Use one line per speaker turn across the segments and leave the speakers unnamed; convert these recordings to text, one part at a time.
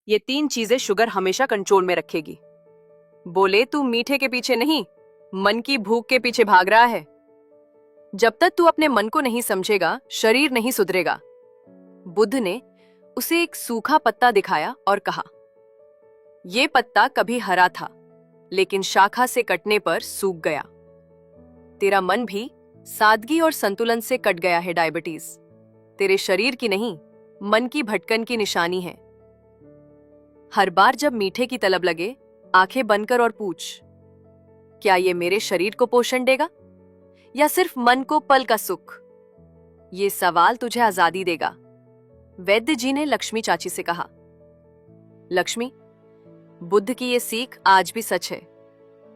ये 3 चीजें शुगर हमेशा कंट्रोल में रखेगी। बोले तू मीठे के पीछे नहीं, मन की भूख के पीछे भाग रहा है। जब तक तू अपने मन को नहीं समझेगा, शरीर नहीं सुधरेगा। बुद्ध ने उसे एक सूखा पत्ता दिखाया और कहा, ये पत्ता कभी हरा था, लेकिन शाखा से कटने पर सूख गया। तेरा मन भी सादगी और संतुलन से कट गया है डायबिटीज। तेरे शरीर की नहीं, मन की भटकन की निशानी है। हर बार जब मीठे की तलब लगे, आंखें बंद कर और पूछ, क्या ये मेरे शरीर को पोषण देगा या सिर्फ मन को पल का सुख? ये सवाल तुझे आजादी देगा। वैद्य जी ने लक्ष्मी चाची से कहा। लक्ष्मी, बुद्ध की ये सीख आज भी सच है।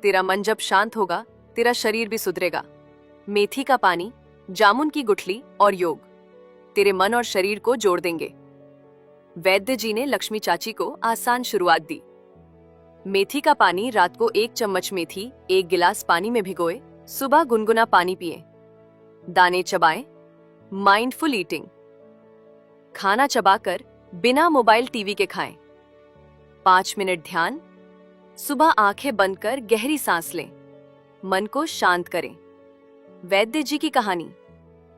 तेरा मन जब शांत होगा, तेरा शरीर भी सुधरेगा। मेथी का पानी, जामुन की गुठली और योग तेरे मन और शरीर को जोड़ देंगे। वैद्य जी ने लक्ष्मी चाची को आसान शुरुआत दी। मेथी का पानी रात को 1 चम्मच मेथी 1 गिलास पानी में भिगोए, सुबह गुनगुना पानी पिए। दाने चबाएं, माइंडफुल ईटिंग। खाना चबाकर बिना मोबाइल टीवी के खाएं। 5 मिनट ध्यान, सुबह आंखें बंद कर गहरी सांस लें, मन को शांत करें। वैद्य जी की कहानी।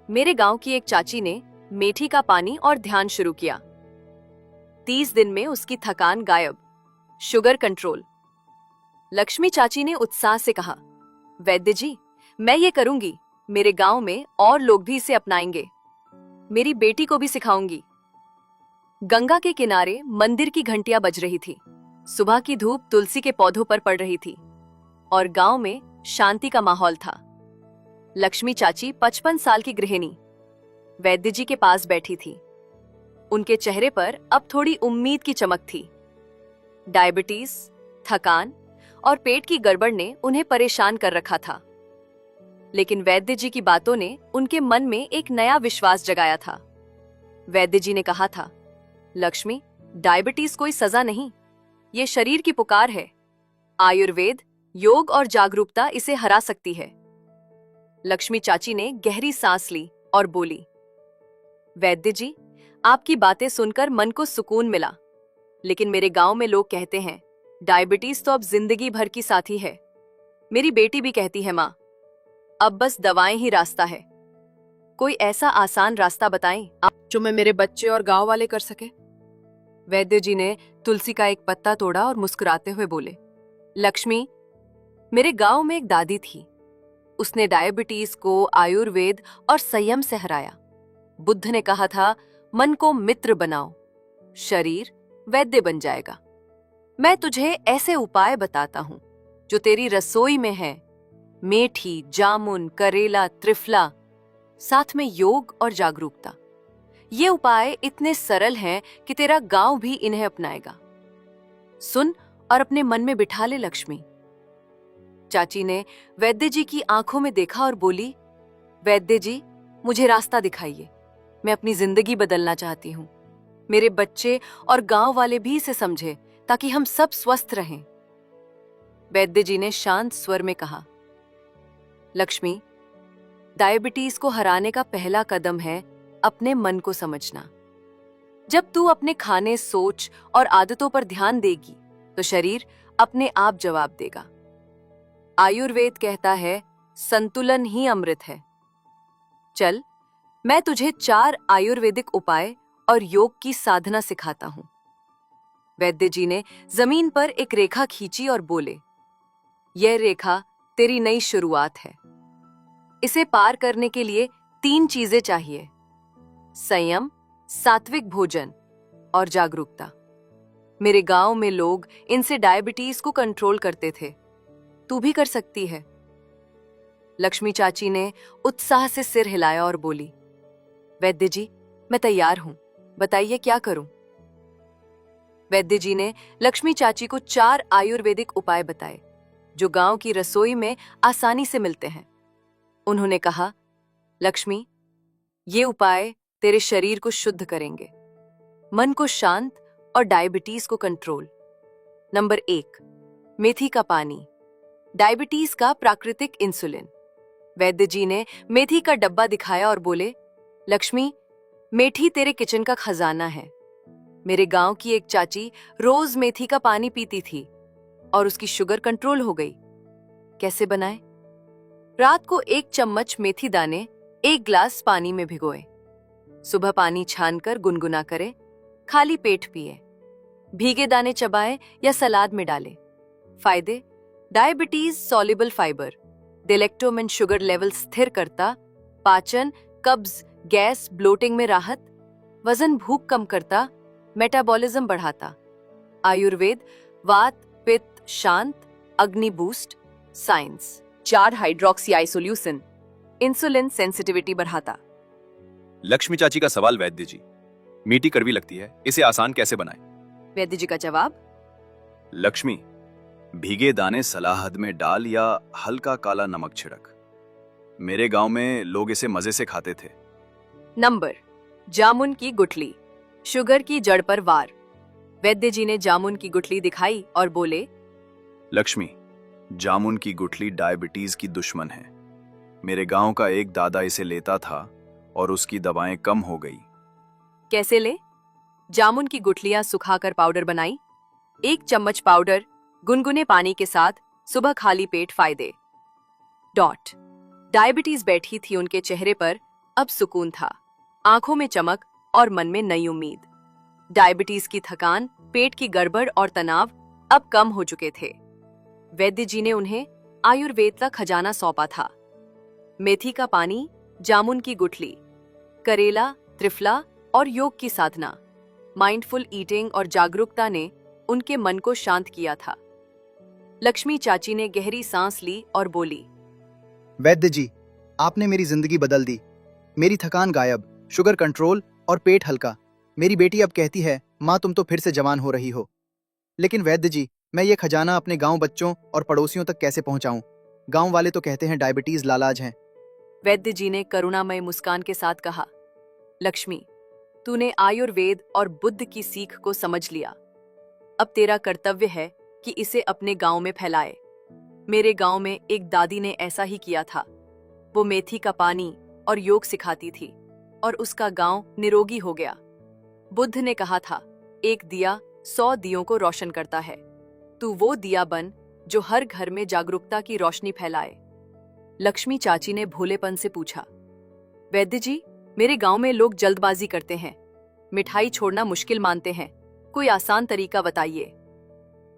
मेरे गांव की एक चाची ने मेथी का पानी और ध्यान शुरू किया। 30 दिन में उसकी थकान गायब, शुगर कंट्रोल। लक्ष्मी चाची ने उत्साह से कहा, वैद्य जी, मैं ये करूंगी। मेरे गांव में और लोग भी इसे अपनाएंगे। मेरी बेटी को भी सिखाऊंगी। गंगा के किनारे मंदिर की घंटियां बज रही थी। सुबह की धूप तुलसी के पौधों पर पड़ रही थी और गांव में शांति का माहौल था। लक्ष्मी चाची 55 साल की गृहिणी वैद्य जी के पास बैठी थी। उनके चेहरे पर अब थोड़ी उम्मीद की चमक थी। डायबिटीज, थकान और पेट की गड़बड़ ने उन्हें परेशान कर रखा था, लेकिन वैद्य जी की बातों ने उनके मन में एक नया विश्वास जगाया था। वैद्य जी ने कहा था, लक्ष्मी, डायबिटीज कोई सजा नहीं, ये शरीर की पुकार है। आयुर्वेद, योग और जागरूकता इसे हरा सकती है। लक्ष्मी चाची ने गहरी सांस ली और बोली, वैद्य जी, आपकी बातें सुनकर मन को सुकून मिला, लेकिन मेरे गांव में लोग कहते हैं डायबिटीज तो अब जिंदगी भर की साथी है। मेरी बेटी भी कहती है, माँ, अब बस दवाएं ही रास्ता है। कोई ऐसा आसान रास्ता बताएं जो मैं मेरे बच्चे और गांव वाले कर सके। वैद्य जी ने तुलसी का एक पत्ता तोड़ा और मुस्कुराते हुए बोले, लक्ष्मी, मेरे गांव में एक दादी थी। उसने डायबिटीज को आयुर्वेद और संयम से हराया। बुद्ध ने कहा था, मन को मित्र बनाओ, शरीर वैद्य बन जाएगा। मैं तुझे ऐसे उपाय बताता हूं जो तेरी रसोई में है। मेथी, जामुन, करेला, त्रिफला, साथ में योग और जागरूकता। ये उपाय इतने सरल हैं कि तेरा गांव भी इन्हें अपनाएगा। सुन और अपने मन में बिठा ले लक्ष्मी। चाची ने वैद्य जी की आंखों में देखा और बोली, वैद्य जी, मुझे रास्ता दिखाइए। मैं अपनी जिंदगी बदलना चाहती हूँ। मेरे बच्चे और गांव वाले भी इसे समझे ताकि हम सब स्वस्थ रहें। वैद्य जी ने शांत स्वर में कहा, लक्ष्मी, डायबिटीज को हराने का पहला कदम है अपने मन को समझना। जब तू अपने खाने, सोच और आदतों पर ध्यान देगी तो शरीर अपने आप जवाब देगा। आयुर्वेद कहता है, संतुलन ही अमृत है। चल, मैं तुझे 4 आयुर्वेदिक उपाय और योग की साधना सिखाता हूं। वैद्य जी ने जमीन पर एक रेखा खींची और बोले, यह रेखा तेरी नई शुरुआत है। इसे पार करने के लिए 3 चीजें चाहिए, संयम, सात्विक भोजन और जागरूकता। मेरे गांव में लोग इनसे डायबिटीज को कंट्रोल करते थे। तू भी कर सकती है। लक्ष्मी चाची ने उत्साह से सिर हिलाया और बोली, वैद्य जी, मैं तैयार हूं, बताइए क्या करूं। वैद्य जी ने लक्ष्मी चाची को 4 आयुर्वेदिक उपाय बताए जो गांव की रसोई में आसानी से मिलते हैं। उन्होंने कहा, लक्ष्मी, ये उपाय तेरे शरीर को शुद्ध करेंगे, मन को शांत और डायबिटीज को कंट्रोल। नंबर 1, मेथी का पानी, डायबिटीज का प्राकृतिक इंसुलिन। वैद्य जी ने मेथी का डब्बा दिखाया और बोले, लक्ष्मी, मेथी तेरे किचन का खजाना है। मेरे गांव की एक चाची रोज मेथी का पानी पीती थी और उसकी शुगर कंट्रोल हो गई। कैसे बनाए? रात को 1 चम्मच मेथी दाने 1 ग्लास पानी में भिगोए। सुबह पानी छानकर गुनगुना करें, खाली पेट पिए। भीगे दाने चबाएं या सलाद में डालें। फायदे: डायबिटीज सॉल्युबल फाइबर, डेलेक्टोमेन शुगर लेवल स्थिर करता, पाचन, कब्ज, गैस, ब्लोटिंग में राहत, वजन, भूख कम करता, मेटाबॉलिज्म बढ़ाता। आयुर्वेद, वात, पित्त शांत, अग्नि boost. Science, 4 hydroxy isoleucine, insulin sensitivity बढ़ाता।
लक्ष्मी चाची का सवाल वैद्य जी, मीठी कड़वी लगती है, इसे आसान कैसे बनाएं?
वैद्य जी का जवाब:
लक्ष्मी, भीगे दाने सलाहद में डाल या हल्का काला नमक छिड़क। मेरे गांव में लोग इसे मजे से खाते थे।
नंबर, जामुन की गुठली, शुगर की जड़ पर वार। वैद्य जी ने जामुन की गुठली दिखाई और बोले,
लक्ष्मी, जामुन की गुठली डायबिटीज की दुश्मन है। मेरे गांव का एक दादा इसे लेता था और उसकी दवाएं कम हो गई।
कैसे ले? जामुन की गुठलियां सुखाकर पाउडर बनाई। 1 चम्मच पाउडर गुनगुने पानी के साथ सुबह खाली पेट। फायदे: डॉट डायबिटीज बैठी थी उनके चेहरे पर, अब सुकून था, आंखों में चमक और मन में नई उम्मीद। डायबिटीज की थकान, पेट की गड़बड़ और तनाव अब कम हो चुके थे। वैद्य जी ने उन्हें आयुर्वेद का खजाना सौंपा था। मेथी का पानी, जामुन की गुठली, करेला, त्रिफला और योग की साधना, माइंडफुल ईटिंग और जागरूकता ने उनके मन को शांत किया था। लक्ष्मी चाची ने गहरी सांस ली और बोली,
वैद्य जी, आपने मेरी जिंदगी बदल दी। मेरी थकान गायब, शुगर कंट्रोल और पेट हल्का। मेरी बेटी अब कहती है, माँ तुम तो फिर से जवान हो रही हो। लेकिन वैद्य जी, मैं ये खजाना अपने गांव बच्चों और पड़ोसियों तक कैसे पहुंचाऊं? गांव वाले तो कहते हैं डायबिटीज लालाज है।
वैद्य जी ने करुणामय मुस्कान के साथ कहा, लक्ष्मी, तूने आयुर्वेद और बुद्ध की सीख को समझ लिया। अब तेरा कर्तव्य है कि इसे अपने गांव में फैलाए। मेरे गांव में एक दादी ने ऐसा ही किया था। वो मेथी का पानी और योग सिखाती थी और उसका गांव निरोगी हो गया। बुद्ध ने कहा था, एक दिया 100 दियों को रोशन करता है। तू वो दिया बन जो हर घर में जागरूकता की रोशनी फैलाए। लक्ष्मी चाची ने भोलेपन से पूछा, वैद्य जी, मेरे गांव में लोग जल्दबाजी करते हैं, मिठाई छोड़ना मुश्किल मानते हैं। कोई आसान तरीका बताइए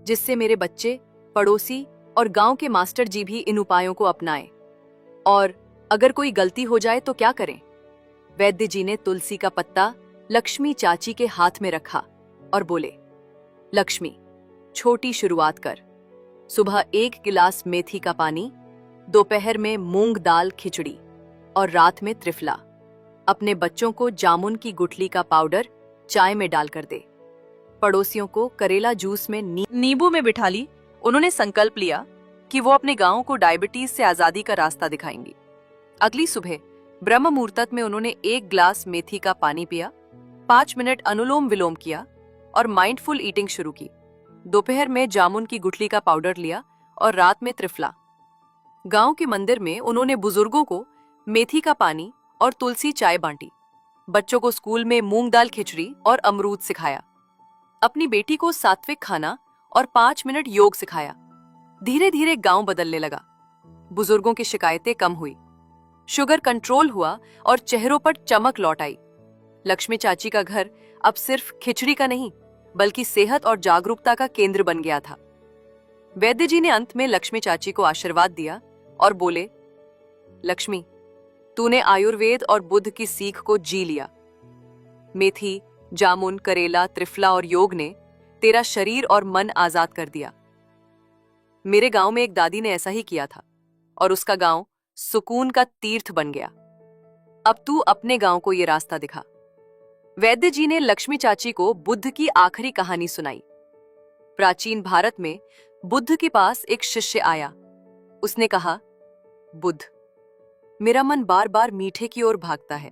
जिससे मेरे बच्चे, पड़ोसी और गांव के मास्टर जी भी इन उपायों को अपनाएं। और अगर कोई गलती हो जाए तो क्या करें? वैद्य जी ने तुलसी का पत्ता लक्ष्मी चाची के हाथ में रखा और बोले, लक्ष्मी, छोटी शुरुआत कर। सुबह 1 गिलास मेथी का पानी, दोपहर में मूंग दाल खिचड़ी और रात में त्रिफला। अपने बच्चों को जामुन की गुठली का पाउडर चाय में डालकर दे। पड़ोसियों को करेला जूस में नींबू में बिठा ली। उन्होंने संकल्प लिया कि वो अपने गांव को डायबिटीज से आजादी का रास्ता दिखाएंगी। अगली सुबह ब्रह्म मुहूर्त में उन्होंने 1 ग्लास मेथी का पानी पिया, 5 मिनट अनुलोम विलोम किया और माइंडफुल ईटिंग शुरू की। दोपहर में जामुन की गुठली का पाउडर लिया और रात में त्रिफला। गांव के मंदिर में उन्होंने बुजुर्गों को मेथी का पानी और तुलसी चाय बांटी। बच्चों को स्कूल में मूंग दाल खिचड़ी और अमरूद सिखाया। अपनी बेटी को सात्विक खाना और 5 मिनट योग सिखाया। धीरे धीरे गांव बदलने लगा। बुजुर्गों की शिकायतें कम हुई, शुगर कंट्रोल हुआ और चेहरों पर चमक लौट आई। लक्ष्मी चाची का घर अब सिर्फ खिचड़ी का नहीं, बल्कि सेहत और जागरूकता का केंद्र बन गया था। वैद्य जी ने अंत में लक्ष्मी चाची को आशीर्वाद दिया और बोले, लक्ष्मी, तूने आयुर्वेद और बुद्ध की सीख को जी लिया। मेथी, जामुन, करेला, त्रिफला और योग ने तेरा शरीर और मन आजाद कर दिया। मेरे गांव में एक दादी ने ऐसा ही किया था और उसका गांव सुकून का तीर्थ बन गया। अब तू अपने गांव को ये रास्ता दिखा। वैद्य जी ने लक्ष्मी चाची को बुद्ध की आखिरी कहानी सुनाई। प्राचीन भारत में बुद्ध के पास एक शिष्य आया। उसने कहा, बुद्ध, मेरा मन बार बार मीठे की ओर भागता है।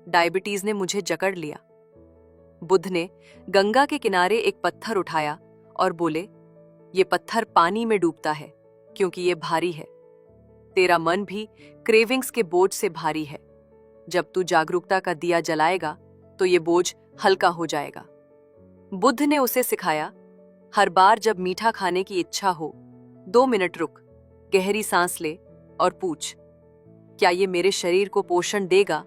डायबिटीज ने मुझे जकड़ लिया। बुद्ध ने गंगा के किनारे एक पत्थर उठाया और बोले, ये पत्थर पानी में डूबता है क्योंकि ये भारी है। तेरा मन भी क्रेविंग्स के बोझ से भारी है। जब तू जागरूकता का दिया जलाएगा तो ये बोझ हल्का हो जाएगा। बुद्ध ने उसे सिखाया, हर बार जब मीठा खाने की इच्छा हो, 2 मिनट रुक, गहरी सांस ले और पूछ, क्या ये मेरे शरीर को पोषण देगा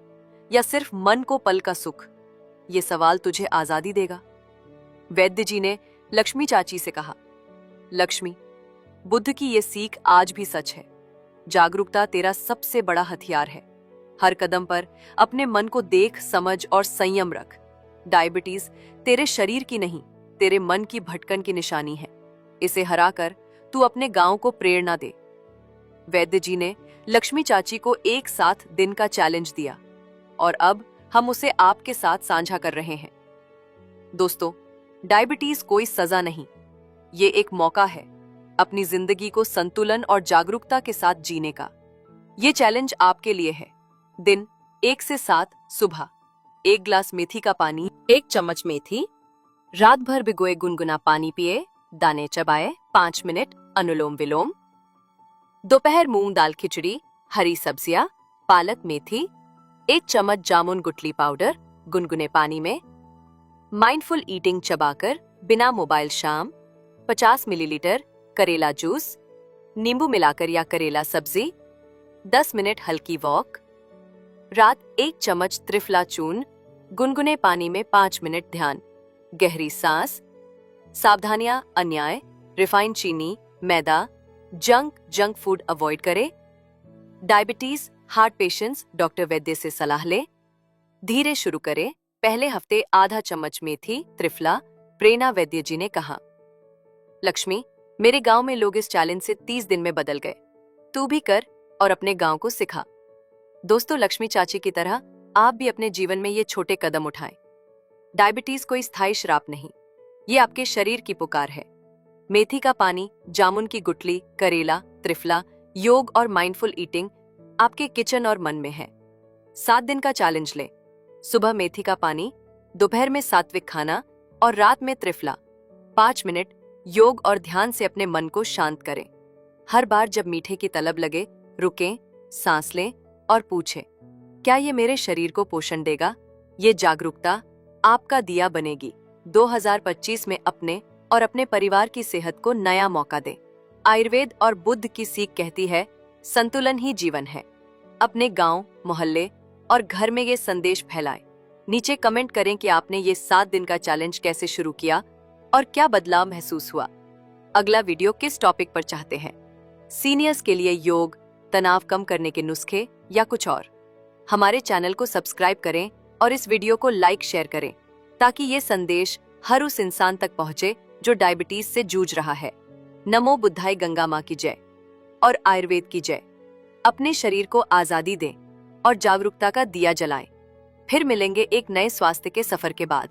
या सिर्फ मन को पल का सुख? ये सवाल तुझे आजादी देगा। वैद्य जी ने लक्ष्मी चाची से कहा, लक्ष्मी, बुद्ध की ये सीख आज भी सच है। जागरूकता तेरा सबसे बड़ा हथियार है। हर कदम पर अपने मन को देख, समझ और संयम रख। डायबिटीज तेरे शरीर की नहीं, तेरे मन की भटकन की निशानी है। इसे हराकर तू अपने गांव को प्रेरणा दे। वैद्य जी ने लक्ष्मी चाची को एक साथ दिन का चैलेंज दिया और अब हम उसे आपके साथ साझा कर रहे हैं। दोस्तों, डायबिटीज कोई सजा नहीं, ये एक मौका है अपनी जिंदगी को संतुलन और जागरूकता के साथ जीने का। ये चैलेंज आपके लिए है। दिन 1 से 7 सुबह 1 गिलास मेथी का पानी, 1 चम्मच मेथी, रात भर भिगोए गुनगुना पानी पिए, दाने चबाए, 5 मिनट अनुलोम विलोम। दोपहर मूंग दाल खिचड़ी, हरी सब्जियां, पालक मेथी, 1 चम्मच जामुन गुठली पाउडर गुनगुने पानी में। माइंडफुल ईटिंग चबाकर बिना मोबाइल शाम, 50 मिलीलीटर करेला जूस, नींबू मिलाकर या करेला सब्जी, 10 मिनट हल्की वॉक। रात 1 चम्मच त्रिफला चूर्ण, गुनगुने पानी में 5 मिनट ध्यान, गहरी सांस। सावधानियां, अन्याय, रिफाइंड चीनी, मैदा, जंक फूड अवॉइड करें। डायबिटीज, हार्ट पेशेंट्स डॉक्टर वैद्य से सलाह ले। धीरे शुरू करें, पहले हफ्ते आधा चम्मच मेथी, त्रिफला, प्रेरणा वैद्य जी ने कहा। लक्ष्मी, मेरे गांव में लोग इस चैलेंज से 30 दिन में बदल गए। तू भी कर और अपने गांव को सिखा। दोस्तों, लक्ष्मी चाची की तरह आप भी अपने जीवन में ये छोटे कदम उठाएं। डायबिटीज कोई स्थायी श्राप नहीं, ये आपके शरीर की पुकार है। मेथी का पानी, जामुन की गुठली, करेला, त्रिफला, योग और माइंडफुल ईटिंग आपके किचन और मन में है। 7 दिन का चैलेंज लें। सुबह मेथी का पानी, दोपहर में सात्विक खाना और रात में त्रिफला। 5 मिनट योग और ध्यान से अपने मन को शांत करें। हर बार जब मीठे की तलब लगे, रुकें, सांस लें और पूछें, क्या ये मेरे शरीर को पोषण देगा? ये जागरूकता आपका दिया बनेगी। 2025 में अपने और अपने परिवार की सेहत को नया मौका दें। आयुर्वेद और बुद्ध की सीख कहती है, संतुलन ही जीवन है। अपने गांव, मोहल्ले और घर में ये संदेश फैलाएं। नीचे कमेंट करें कि आपने ये 7 दिन का चैलेंज कैसे शुरू किया और क्या बदलाव महसूस हुआ। अगला वीडियो किस टॉपिक पर चाहते हैं? सीनियर्स के लिए योग, तनाव कम करने के नुस्खे या कुछ और? हमारे चैनल को सब्सक्राइब करें और इस वीडियो को लाइक शेयर करें ताकि ये संदेश हर उस इंसान तक पहुंचे जो डायबिटीज से जूझ रहा है। नमो बुद्धाय, गंगा मां की जय और आयुर्वेद की जय। अपने शरीर को आजादी दें और जागरूकता का दिया जलाएं। फिर मिलेंगे एक नए स्वास्थ्य के सफर के बाद।